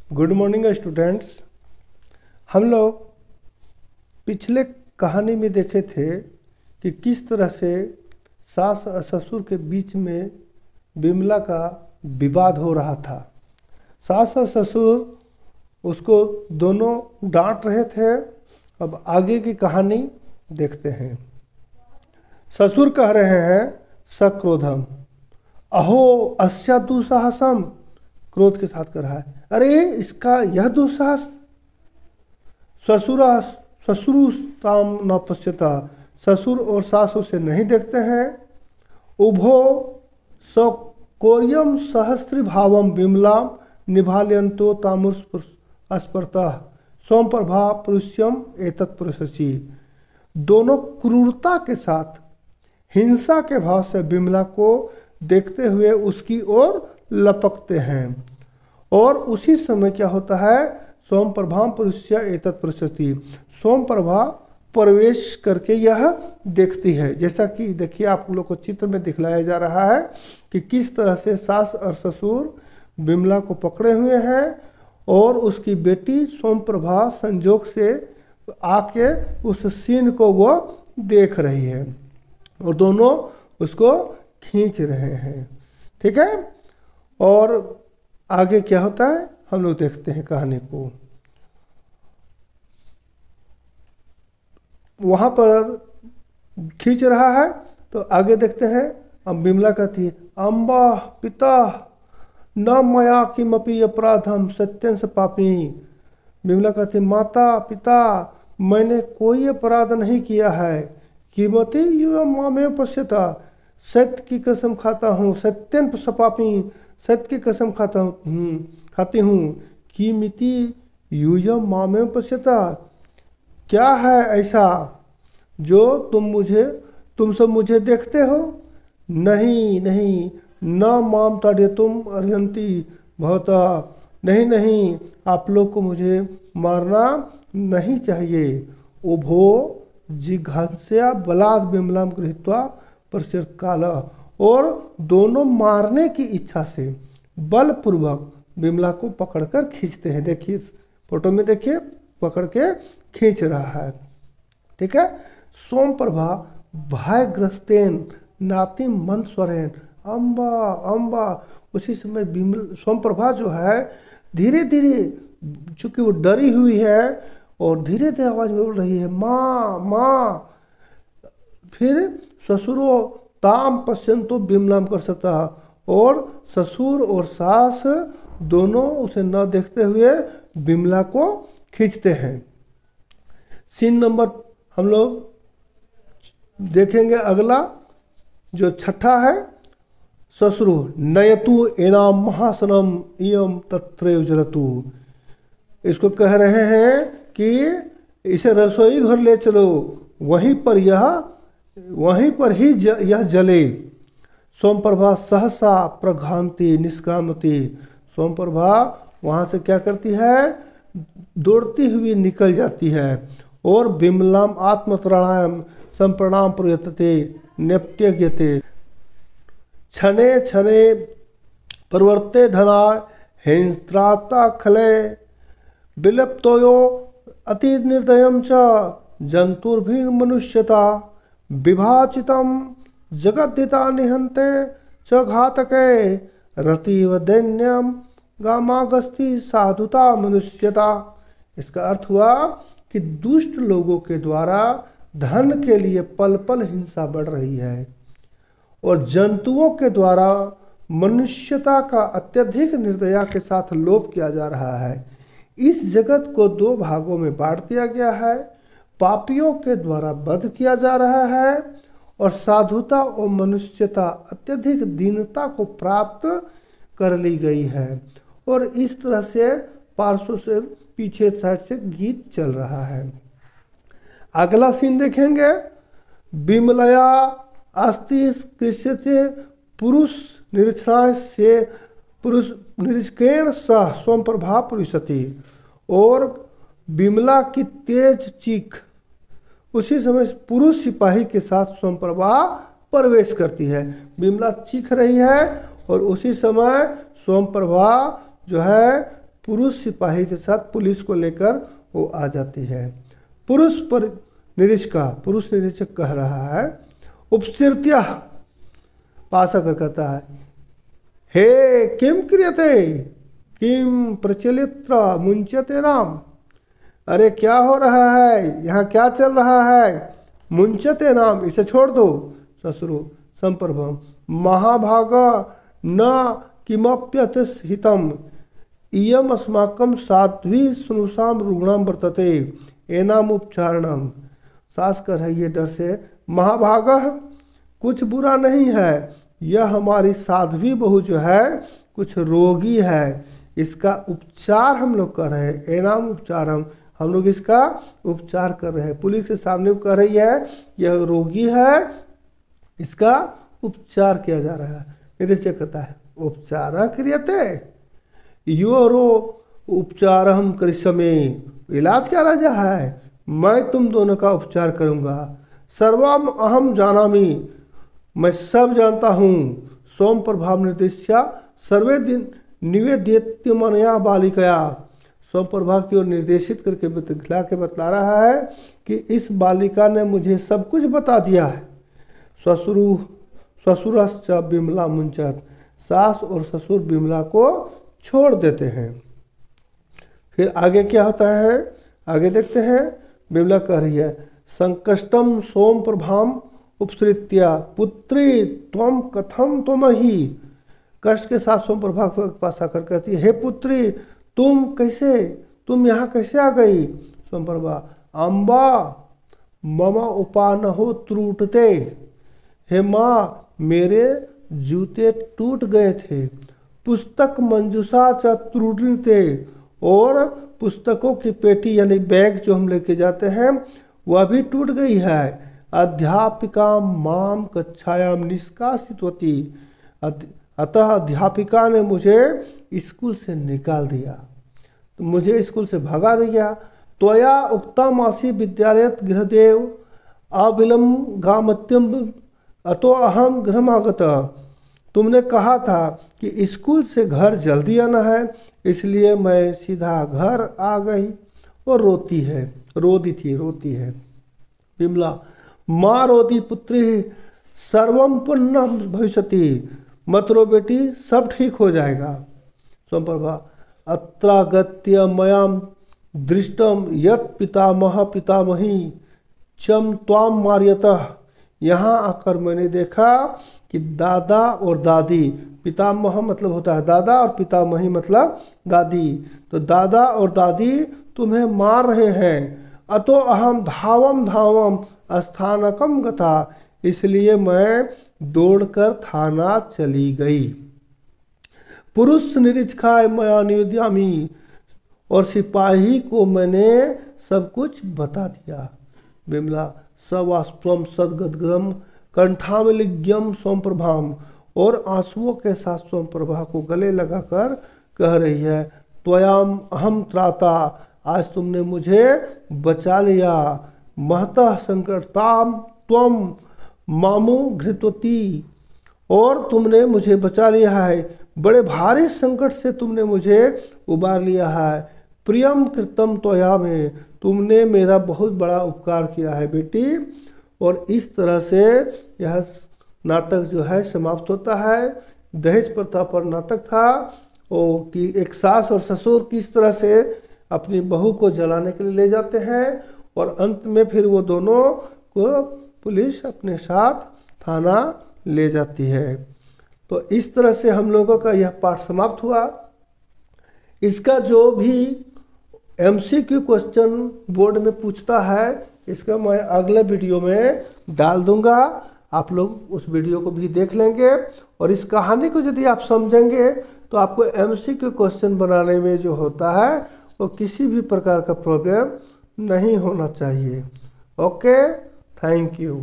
Good morning students. हम लोग पिछले कहानी में देखे थे कि किस तरह से सास और ससुर के बीच में बिमला का विवाद हो रहा था। सास और ससुर उसको दोनों डांट रहे थे। अब आगे की कहानी देखते हैं। ससुर कह रहे हैं सक्रोधम, अहो अस्या दुस्साहसम, क्रोध के साथ कह रहा है, अरे इसका यह दुस्साहस, ससुरुस्ताम न पश्यता, ससुर और सास उसे नहीं देखते हैं। उभो सकोर्यम सहस्त्री भावम विमलाम निभालयंतो तामुस्पर्ता सोमप्रभा पुरुष्यम एतत् पुरुषसी। दोनों क्रूरता के साथ हिंसा के भाव से बिमला को देखते हुए उसकी ओर लपकते हैं। और उसी समय क्या होता है, सोमप्रभा पुरुष्य एतत् पुरुषति, सोमप्रभा प्रवेश करके यह देखती है। जैसा कि देखिए आप लोग को चित्र में दिखलाया जा रहा है कि किस तरह से सास और ससुर बिमला को पकड़े हुए हैं और उसकी बेटी सोमप्रभा संजोग से आके उस सीन को वो देख रही है और दोनों उसको खींच रहे हैं। ठीक है, और आगे क्या होता है हम लोग देखते हैं कहानी को। वहां पर खींच रहा है तो आगे देखते हैं। अब बिमला कहती है, अम्बा पिता न मया किमपि अपराधम सत्यं स पापी। बिमला कहती है, माता पिता मैंने कोई अपराध नहीं किया है। कीमती यो मामेव पश्यता, सत्य की कसम खाता हूँ, सत्यं स पापी, सत्य की कसम खाती हूँ। कीमिति यूयम मामेव पश्यता, क्या है ऐसा जो तुम सब मुझे देखते हो। नहीं नहीं, न माम ताड्यतुम अर्हन्ति भवता, नहीं आप लोग को मुझे मारना नहीं चाहिए। उभो जिघांस्या बलात् बिमलाम गृहीत्वा प्रसृत काल, और दोनों मारने की इच्छा से बलपूर्वक बिमला को पकड़कर खींचते हैं। देखिए फोटो में, देखिए पकड़ के खींच रहा है। ठीक है, सोमप्रभा भयग्रस्तेन नाति मन स्वरेन अम्बा अम्बा। उसी समय सोमप्रभा जो है धीरे धीरे, चूंकि वो डरी हुई है और धीरे धीरे आवाज में बोल रही है, माँ माँ। फिर ससुरो ताम पश्यंतो बिमलाम कर सकता, और ससुर और सास दोनों उसे न देखते हुए बिमला को खींचते हैं। सीन नंबर हम लोग देखेंगे अगला जो छठा है। ससुरु नयतु एनाम महासनम इयम तत्रैव जलतु। इसको कह रहे हैं कि इसे रसोई घर ले चलो, वहीं पर ही यह जले। सोमप्रभा सहसा प्रघांति निष्क्रामति। सोमप्रभा वहाँ से क्या करती है, दौड़ती हुई निकल जाती है और बिमलाम आत्मत्राणायाम संप्रणाम प्रयतते नेप्त्यज्ञते क्षणे क्षणे प्रवर्ते धना हिंस्त्राता खले विलप्तोयो अति निर्दयम च जंतुर्भिर्मनुष्यता विभाचितम जगद्धिता निहंते च घातके रतिव दैन्यम गामागस्ति साधुता मनुष्यता। इसका अर्थ हुआ कि दुष्ट लोगों के द्वारा धन के लिए पल पल हिंसा बढ़ रही है और जंतुओं के द्वारा मनुष्यता का अत्यधिक निर्दया के साथ लोप किया जा रहा है। इस जगत को दो भागों में बांट दिया गया है। पापियों के द्वारा वध किया जा रहा है और साधुता और मनुष्यता अत्यधिक दीनता को प्राप्त कर ली गई है। और इस तरह से पार्श्व से पीछे साइड से गीत चल रहा है। अगला सीन देखेंगे। बिमलया अस्ति कृष्य से पुरुष निरीक्षण से पुरुष निरीक्षण सह सोमप्रभा पुरुषति, और बिमला की तेज चीख उसी समय पुरुष सिपाही के साथ सोमप्रभा प्रवेश करती है। बिमला चीख रही है और उसी समय सोमप्रभा जो है पुरुष सिपाही के साथ पुलिस को लेकर वो आ जाती है। पुरुष निरीक्षक कह रहा है, उपसृत्या पास आकर कहता है, हे किम क्रियते किम प्रचलित्र मुंचते नाम। अरे क्या हो रहा है, यहाँ क्या चल रहा है। मुंचते नाम, इसे छोड़ दो। ससुरो संप्रभम महाभाग न किमप्यत हितम इयम अस्माकं साध्वी सुनुषाम रुग्णाम वर्तते एनाम उपचारणम। सास कर है ये डर से, महाभाग कुछ बुरा नहीं है, यह हमारी साध्वी बहू जो है कुछ रोगी है, इसका उपचार हम लोग कर रहे हैं। एनाम उपचारम, हम लोग इसका उपचार कर रहे हैं। पुलिस के सामने कह रही है यह रोगी है, इसका उपचार किया जा रहा है। निरीक्षक कहता है, उपचार क्रियते योरो उपचारम करिष्यमे। इलाज क्या राजा है, मैं तुम दोनों का उपचार करूंगा। सर्वम अहम जानामि, मैं सब जानता हूँ। सोम प्रभाव निर्देश्या सर्वे दिन निवेद्यमनया बालिकया। सोम प्रभाव की ओर निर्देशित करके खिला के बतला रहा है कि इस बालिका ने मुझे सब कुछ बता दिया है। ससुरश्च बिमला मुंचत, सास और ससुर बिमला को छोड़ देते हैं। फिर आगे क्या होता है, आगे देखते हैं। बिमला कह रही है, संकष्टम सोम प्रभाम उपसृत्या पुत्री त्वम कथम त्वमहि। कष्ट के साथ सोम प्रभा के पास आकर कहती है, हे पुत्री तुम यहाँ कैसे आ गई। सोम प्रभा, अम्बा मम उपानहो त्रुटते। हे माँ, मेरे जूते टूट गए थे। पुस्तक मंजूषा च त्रुटते, और पुस्तकों की पेटी यानी बैग जो हम लेके जाते हैं वह भी टूट गई है। अध्यापिका माम कक्षायाम निष्कासितवती, अतः अध्यापिका ने मुझे स्कूल से निकाल दिया, तो मुझे स्कूल से भगा दिया। त्वया उक्तम आसी विद्यालय गृहदेव अविलंब गामत्यम अतो अहम गृहमागत। तुमने कहा था कि स्कूल से घर जल्दी आना है, इसलिए मैं सीधा घर आ गई। और रोती है। बिमला, माँ रोती पुत्री सर्वम पुण्य भविष्यति। मत रो बेटी, सब ठीक हो जाएगा। सोमप्रभा, अत्रागत्य मयाम दृष्टम यत पितामह पितामही चम त्वाम मार्यतः। यहाँ आकर मैंने देखा कि दादा और दादी, पितामह मतलब होता है दादा और पितामही मतलब दादी, तो दादा और दादी तुम्हें मार रहे हैं। अतो अहम धावम स्थानकम गता, इसलिए मैं दौड़कर थाना चली गई। पुरुष निरीक्षकाय मया निवेदयामि, और सिपाही को मैंने सब कुछ बता दिया। बिमला, सवास्त्वम सदगदगम कंठामलिग्यम सोमप्रभाम, और आंसुओं के साथ सोमप्रभा को गले लगाकर कह रही है, त्वयाम अहम त्राता, आज तुमने मुझे बचा लिया। महतः संकटताम त्वम मामू घृतवती, और तुमने मुझे बचा लिया है, बड़े भारी संकट से तुमने मुझे उबार लिया है। प्रियम कृतम त्वया में, तुमने मेरा बहुत बड़ा उपकार किया है बेटी। और इस तरह से यह नाटक जो है समाप्त होता है। दहेज प्रथा पर नाटक था, और कि एक सास और ससुर किस तरह से अपनी बहू को जलाने के लिए ले जाते हैं, और अंत में फिर वो दोनों को पुलिस अपने साथ थाना ले जाती है। तो इस तरह से हम लोगों का यह पाठ समाप्त हुआ। इसका जो भी MCQ क्वेश्चन बोर्ड में पूछता है, इसका मैं अगले वीडियो में डाल दूंगा। आप लोग उस वीडियो को भी देख लेंगे, और इस कहानी को यदि आप समझेंगे तो आपको MCQ क्वेश्चन बनाने में जो होता है वो किसी भी प्रकार का प्रॉब्लम नहीं होना चाहिए। Okay, thank you.